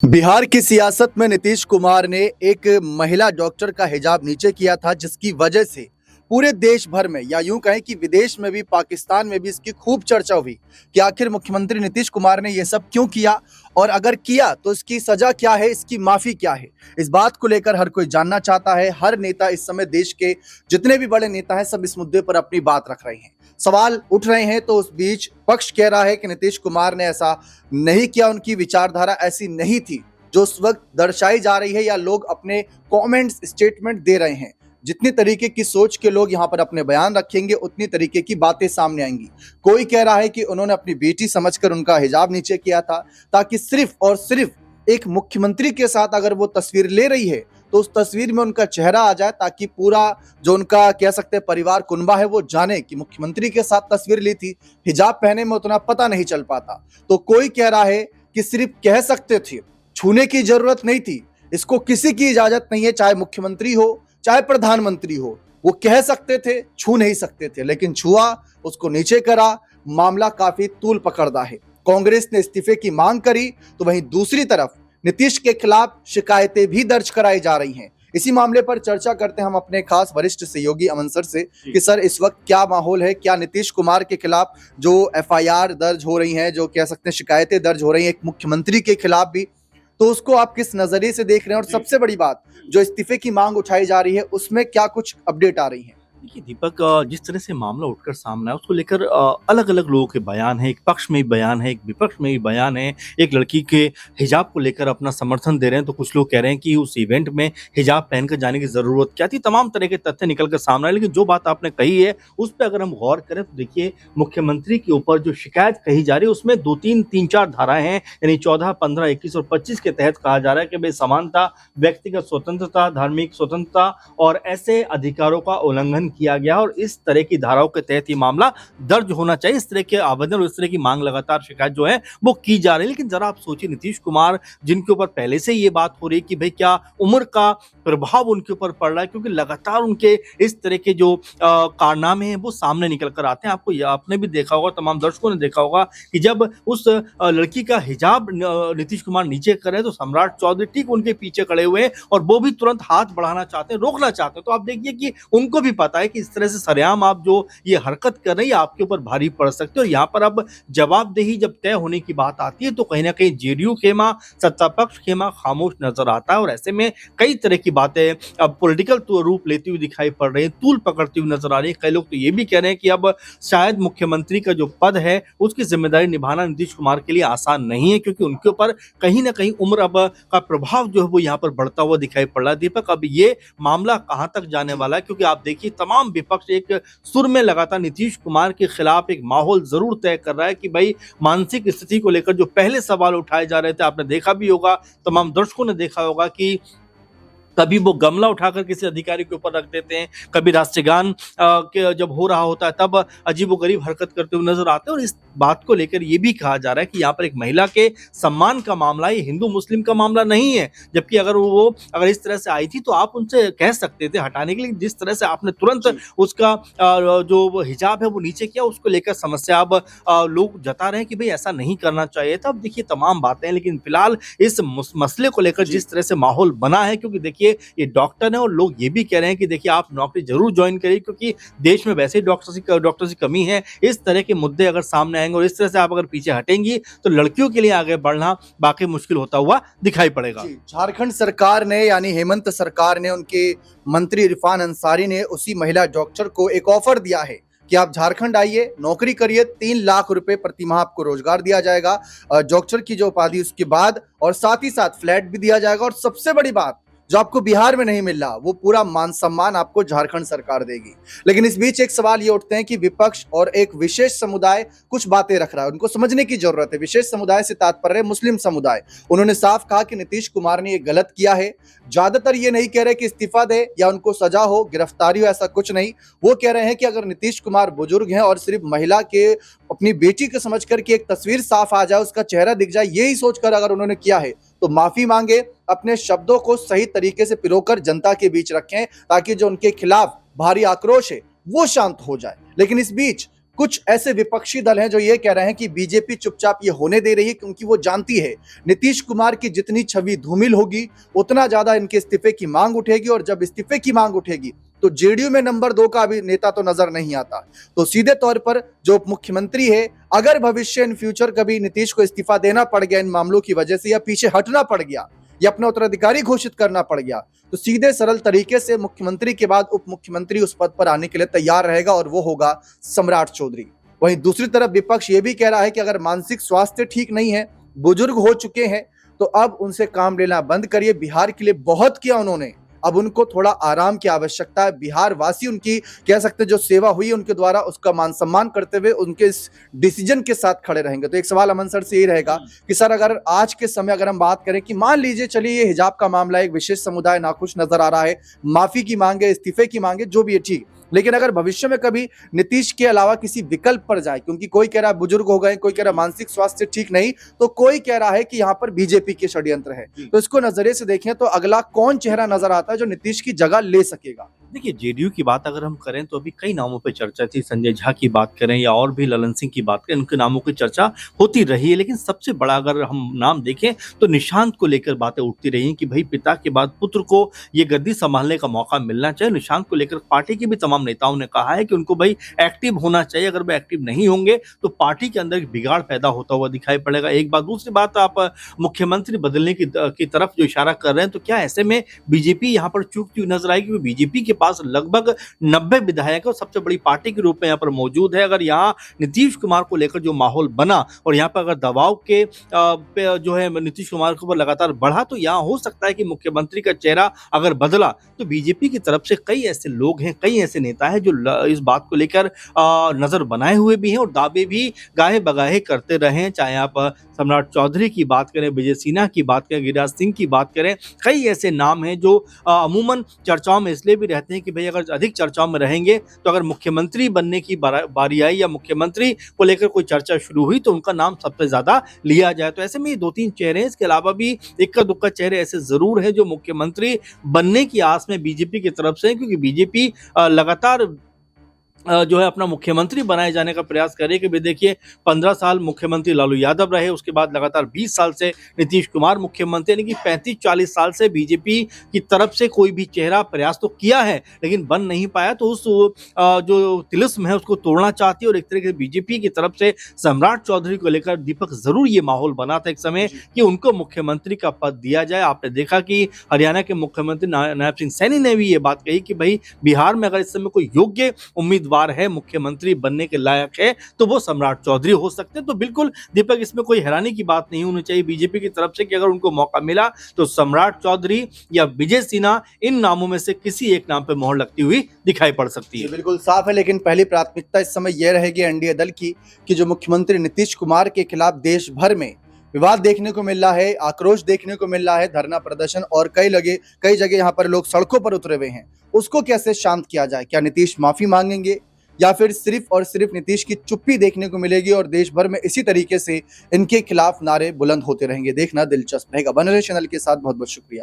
बिहार की सियासत में नीतीश कुमार ने एक महिला डॉक्टर का हिजाब नीचे किया था, जिसकी वजह से पूरे देश भर में या यूं कहें कि विदेश में भी, पाकिस्तान में भी इसकी खूब चर्चा हुई कि आखिर मुख्यमंत्री नीतीश कुमार ने यह सब क्यों किया और अगर किया तो इसकी सजा क्या है, इसकी माफी क्या है। इस बात को लेकर हर कोई जानना चाहता है। हर नेता इस समय, देश के जितने भी बड़े नेता हैं, सब इस मुद्दे पर अपनी बात रख रहे हैं, सवाल उठ रहे हैं। तो उस बीच पक्ष कह रहा है कि नीतीश कुमार ने ऐसा नहीं किया, उनकी विचारधारा ऐसी नहीं थी जो उस वक्त दर्शाई जा रही है या लोग अपने कमेंट्स, स्टेटमेंट दे रहे हैं। जितनी तरीके की सोच के लोग यहाँ पर अपने बयान रखेंगे, उतनी तरीके की बातें सामने आएंगी। कोई कह रहा है कि उन्होंने अपनी बेटी समझकर उनका हिजाब नीचे किया था, ताकि सिर्फ और सिर्फ एक मुख्यमंत्री के साथ अगर वो तस्वीर ले रही है तो उस तस्वीर में उनका चेहरा आ जाए, ताकि पूरा जो उनका कह सकते हैं परिवार कुनबा है वो जाने कि मुख्यमंत्री के साथ तस्वीर ली थी। हिजाब पहने में उतना पता नहीं चल पाता। तो कोई कह रहा है कि सिर्फ कह सकते थे, छूने की जरूरत नहीं थी, इसको किसी की इजाजत नहीं है, चाहे मुख्यमंत्री हो चाहे प्रधानमंत्री हो, वो कह सकते थे, छू नहीं सकते थे, लेकिन छुआ, उसको नीचे करा। मामला काफी तूल पकड़ता है। कांग्रेस ने इस्तीफे की मांग करी तो वहीं दूसरी तरफ नीतीश के खिलाफ शिकायतें भी दर्ज कराई जा रही हैं। इसी मामले पर चर्चा करते हैं हम अपने खास वरिष्ठ सहयोगी अमन सर से कि सर, इस वक्त क्या माहौल है, क्या नीतीश कुमार के खिलाफ जो एफआईआर दर्ज हो रही हैं, जो कह सकते हैं शिकायतें दर्ज हो रही हैं एक मुख्यमंत्री के खिलाफ भी, तो उसको आप किस नजरिए से देख रहे हैं? और सबसे बड़ी बात, जो इस्तीफे की मांग उठाई जा रही है उसमें क्या कुछ अपडेट आ रही है? देखिए दीपक, जिस तरह से मामला उठकर सामने आया उसको लेकर अलग अलग लोगों के बयान है। एक पक्ष में भी बयान है, एक विपक्ष में भी बयान है। एक लड़की के हिजाब को लेकर अपना समर्थन दे रहे हैं, तो कुछ लोग कह रहे हैं कि उस इवेंट में हिजाब पहनकर जाने की जरूरत क्या थी। तमाम तरह के तथ्य निकल कर सामने आए, लेकिन जो बात आपने कही है उस पर अगर हम गौर करें तो देखिए, मुख्यमंत्री के ऊपर जो शिकायत कही जा रही है उसमें तीन चार धाराएं हैं, यानी 14, 15, 21 और 25 के तहत कहा जा रहा है कि भाई समानता, व्यक्तिगत स्वतंत्रता, धार्मिक स्वतंत्रता और ऐसे अधिकारों का उल्लंघन किया गया और इस तरह की धाराओं के तहत ये मामला दर्ज होना चाहिए। इस तरह के आवेदन और इस तरह की मांग, लगातार शिकायत जो है वो की जा रही है। लेकिन जरा आप सोचिए, नीतीश कुमार जिनके ऊपर पहले से ये बात हो रही है कि भाई क्या उम्र का प्रभाव उनके ऊपर पड़ रहा है, क्योंकि लगातार उनके इस तरह के जो कारनामे हैं वो सामने निकल कर आते हैं। आपने भी देखा होगा, तमाम दर्शकों ने देखा होगा कि जब उस लड़की का हिजाब नीतीश कुमार नीचे करे तो सम्राट चौधरी ठीक उनके पीछे खड़े हुए हैं और वो भी तुरंत हाथ बढ़ाना चाहते हैं, रोकना चाहते हैं। तो आप देखिए कि उनको भी पता है कि इस तरह से सरेआम आप जो ये हरकत कर रही है आपके ऊपर भारी पड़ सकती है। और यहाँ पर अब जवाबदेही जब तय होने की बात आती है तो कहीं ना कहीं जेडीयू खेमा, सत्ता पक्ष खेमा खामोश नजर आता है। और ऐसे में कई तरह की बातें अब पॉलिटिकल रूप लेती हुई दिखाई पड़ रही है, तूल पकड़ती हुई नजर आ रही है। कई लोग तो ये भी कह रहे हैं कि अब शायद मुख्यमंत्री का जो पद है उसकी जिम्मेदारी निभाना नीतीश कुमार के लिए आसान नहीं है, क्योंकि उनके ऊपर कहीं ना कहीं उम्र अब का प्रभाव जो है वो यहाँ पर बढ़ता हुआ दिखाई पड़ रहा है। दीपक, अब ये मामला कहां तक जाने वाला है, क्योंकि आप देखिए तमाम विपक्ष एक सुर में लगातार नीतीश कुमार के खिलाफ एक माहौल जरूर तय कर रहा है कि भाई मानसिक स्थिति को लेकर जो पहले सवाल उठाए जा रहे थे, आपने देखा भी होगा, तमाम दर्शकों ने देखा होगा कि कभी वो गमला उठाकर किसी अधिकारी के ऊपर रख देते हैं, कभी राष्ट्रगान जब हो रहा होता है तब अजीबोगरीब हरकत करते हुए नजर आते हैं। और इस बात को लेकर ये भी कहा जा रहा है कि यहाँ पर एक महिला के सम्मान का मामला, ये हिंदू मुस्लिम का मामला नहीं है। जबकि अगर इस तरह से आई थी तो आप उनसे कह सकते थे हटाने के लिए, जिस तरह से आपने तुरंत उसका जो हिजाब है वो नीचे किया, उसको लेकर समस्या अब लोग जता रहे हैं कि भाई ऐसा नहीं करना चाहिए था। अब देखिए तमाम बातें, लेकिन फिलहाल इस मसले को लेकर जिस तरह से माहौल बना है, क्योंकि देखिए ये डॉक्टर है और लोग ये भी कह रहे हैं कि देखिए आप नौकरी जरूर ज्वाइन करिए, क्योंकि देश में वैसे ही डॉक्टर की कमी है। इस तरह के मुद्दे अगर सामने आएंगे और इस तरह से आप अगर पीछे हटेंगी तो लड़कियों के लिए आगे बढ़ना बाकी मुश्किल होता हुआ दिखाई पड़ेगा। झारखंड सरकार ने, यानी हेमंत सरकार ने, उनके मंत्री इरफान अंसारी ने उसी महिला डॉक्टर को एक ऑफर दिया है कि आप झारखंड आइए, नौकरी करिए, 3 लाख रुपए प्रति माह आपको रोजगार दिया जाएगा, डॉक्टर की जो उपाधि उसके बाद, और साथ ही साथ फ्लैट भी दिया जाएगा। और सबसे बड़ी बात, जो आपको बिहार में नहीं मिल रहा, वो पूरा मान सम्मान आपको झारखंड सरकार देगी। लेकिन इस बीच एक सवाल ये उठते हैं कि विपक्ष और एक विशेष समुदाय कुछ बातें रख रहा है, उनको समझने की जरूरत है। विशेष समुदाय से तात्पर्य मुस्लिम समुदाय। उन्होंने साफ कहा कि नीतीश कुमार ने ये गलत किया है। ज्यादातर ये नहीं कह रहे कि इस्तीफा दे या उनको सजा हो, गिरफ्तारी हो, ऐसा कुछ नहीं। वो कह रहे हैं कि अगर नीतीश कुमार बुजुर्ग हैं और सिर्फ महिला के, अपनी बेटी को समझ कर के एक तस्वीर साफ आ जाए, उसका चेहरा दिख जाए, यही सोचकर अगर उन्होंने किया है तो माफी मांगे, अपने शब्दों को सही तरीके से पिरोकर जनता के बीच रखें, ताकि जो उनके खिलाफ भारी आक्रोश है वो शांत हो जाए। लेकिन इस बीच कुछ ऐसे विपक्षी दल हैं जो ये कह रहे हैं कि बीजेपी चुपचाप ये होने दे रही है क्योंकि वो जानती है नीतीश कुमार की जितनी छवि धूमिल होगी उतना ज्यादा इनके इस्तीफे की मांग उठेगी, और जब इस्तीफे की मांग उठेगी तो जेडीयू में नंबर 2 का अभी नेता तो नजर नहीं आता। तो सीधे तौर पर जो उप मुख्यमंत्री है, अगर भविष्य इन फ्यूचर कभी नीतीश को इस्तीफा देना पड़ गया इन मामलों की वजह से, या पीछे हटना पड़ गया, या अपना उत्तराधिकारी घोषित करना पड़ गया, तो सीधे सरल तरीके से मुख्यमंत्री के बाद उप मुख्यमंत्री उस पद पर आने के लिए तैयार रहेगा, और वो होगा सम्राट चौधरी। वहीं दूसरी तरफ विपक्ष ये भी कह रहा है कि अगर मानसिक स्वास्थ्य ठीक नहीं है, बुजुर्ग हो चुके हैं, तो अब उनसे काम लेना बंद करिए। बिहार के लिए बहुत किया उन्होंने, अब उनको थोड़ा आराम की आवश्यकता है। बिहार वासी उनकी कह सकते जो सेवा हुई उनके द्वारा, उसका मान सम्मान करते हुए उनके इस डिसीजन के साथ खड़े रहेंगे। तो एक सवाल अमन सर से यही रहेगा कि सर, अगर आज के समय अगर हम बात करें कि मान लीजिए चलिए ये हिजाब का मामला, एक विशेष समुदाय नाखुश नजर आ रहा है, माफी की मांगे, इस्तीफे की मांगे, जो भी है ठीक, लेकिन अगर भविष्य में कभी नीतीश के अलावा किसी विकल्प पर जाए, क्योंकि कोई कह रहा है बुजुर्ग हो गए, कोई कह रहा है मानसिक स्वास्थ्य ठीक नहीं, तो कोई कह रहा है कि यहाँ पर बीजेपी के षड्यंत्र है, तो इसको नजरिए से देखें तो अगला कौन चेहरा नजर आता है जो नीतीश की जगह ले सकेगा? देखिए, जेडीयू की बात अगर हम करें तो अभी कई नामों पे चर्चा थी। संजय झा की बात करें या और भी ललन सिंह की बात करें, उनके नामों की चर्चा होती रही है। लेकिन सबसे बड़ा अगर हम नाम देखें तो निशांत को लेकर बातें उठती रही हैं कि भाई पिता के बाद पुत्र को ये गद्दी संभालने का मौका मिलना चाहिए। निशांत को लेकर पार्टी के भी तमाम नेताओं ने कहा है कि उनको भाई एक्टिव होना चाहिए। अगर वो एक्टिव नहीं होंगे तो पार्टी के अंदर एक बिगाड़ पैदा होता हुआ दिखाई पड़ेगा। एक बात। दूसरी बात, आप मुख्यमंत्री बदलने की तरफ जो इशारा कर रहे हैं, तो क्या ऐसे में बीजेपी यहाँ पर चूकती हुई नजर आएगी? बीजेपी के पास लगभग 90 विधायक और सबसे बड़ी पार्टी के रूप में यहाँ पर मौजूद है। अगर यहाँ नीतीश कुमार को लेकर जो माहौल बना और यहाँ पर अगर दबाव के जो है नीतीश कुमार के ऊपर लगातार बढ़ा, तो यहाँ हो सकता है कि मुख्यमंत्री का चेहरा अगर बदला तो बीजेपी की तरफ से कई ऐसे लोग हैं, कई ऐसे नेता हैं जो इस बात को लेकर नजर बनाए हुए भी हैं और दावे भी गाहे बगाहे करते रहे हैं। चाहे आप सम्राट चौधरी की बात करें, विजय सिन्हा की बात करें, गिरिराज सिंह की बात करें, कई ऐसे नाम हैं जो अमूमन चर्चाओं में इसलिए भी रहते हैं कि भाई अगर अधिक चर्चाओं में रहेंगे तो अगर मुख्यमंत्री बनने की बारी आई या मुख्यमंत्री को लेकर कोई चर्चा शुरू हुई तो उनका नाम सबसे ज्यादा लिया जाए। तो ऐसे में ये 2-3 चेहरे हैं। इसके अलावा भी इक्का दुक्का चेहरे ऐसे जरूर हैं जो मुख्यमंत्री बनने की आस में बीजेपी की तरफ से, क्योंकि बीजेपी लगातार जो है अपना मुख्यमंत्री बनाए जाने का प्रयास करे कि भाई देखिए 15 साल मुख्यमंत्री लालू यादव रहे, उसके बाद लगातार 20 साल से नीतीश कुमार मुख्यमंत्री, यानी कि 35-40 साल से बीजेपी की तरफ से कोई भी चेहरा प्रयास तो किया है लेकिन बन नहीं पाया। तो उस जो तिलिस्म है उसको तोड़ना चाहती है और एक तरीके से बीजेपी की तरफ से सम्राट चौधरी को लेकर दीपक जरूर ये माहौल बना था एक समय कि उनको मुख्यमंत्री का पद दिया जाए। आपने देखा कि हरियाणा के मुख्यमंत्री नायब सिंह सैनी ने भी ये बात कही कि भाई बिहार में अगर इस समय कोई योग्य उम्मीदवार है, मुख्यमंत्री बनने के लायक है, तो वो सम्राट चौधरी हो सकते हैं। तो बिल्कुल दीपक, इसमें कोई हैरानी की बात नहीं होनी चाहिए बीजेपी की तरफ से कि अगर उनको मौका मिला तो सम्राट चौधरी या विजय सिन्हा, इन नामों में से किसी एक नाम पे मोहर लगती हुई दिखाई पड़ सकती है। बिल्कुल साफ है, लेकिन पहली प्राथमिकता इस समय यह रहेगी एनडीए दल की कि जो मुख्यमंत्री नीतीश कुमार के खिलाफ देश भर में विवाद देखने को मिल रहा है, आक्रोश देखने को मिल रहा है, धरना प्रदर्शन और कई जगह यहाँ पर लोग सड़कों पर उतरे हुए हैं, उसको कैसे शांत किया जाए? क्या नीतीश माफी मांगेंगे या फिर सिर्फ और सिर्फ नीतीश की चुप्पी देखने को मिलेगी और देश भर में इसी तरीके से इनके खिलाफ नारे बुलंद होते रहेंगे? देखना दिलचस्प रहेगा। बने रहिए चैनल के साथ। बहुत बहुत शुक्रिया।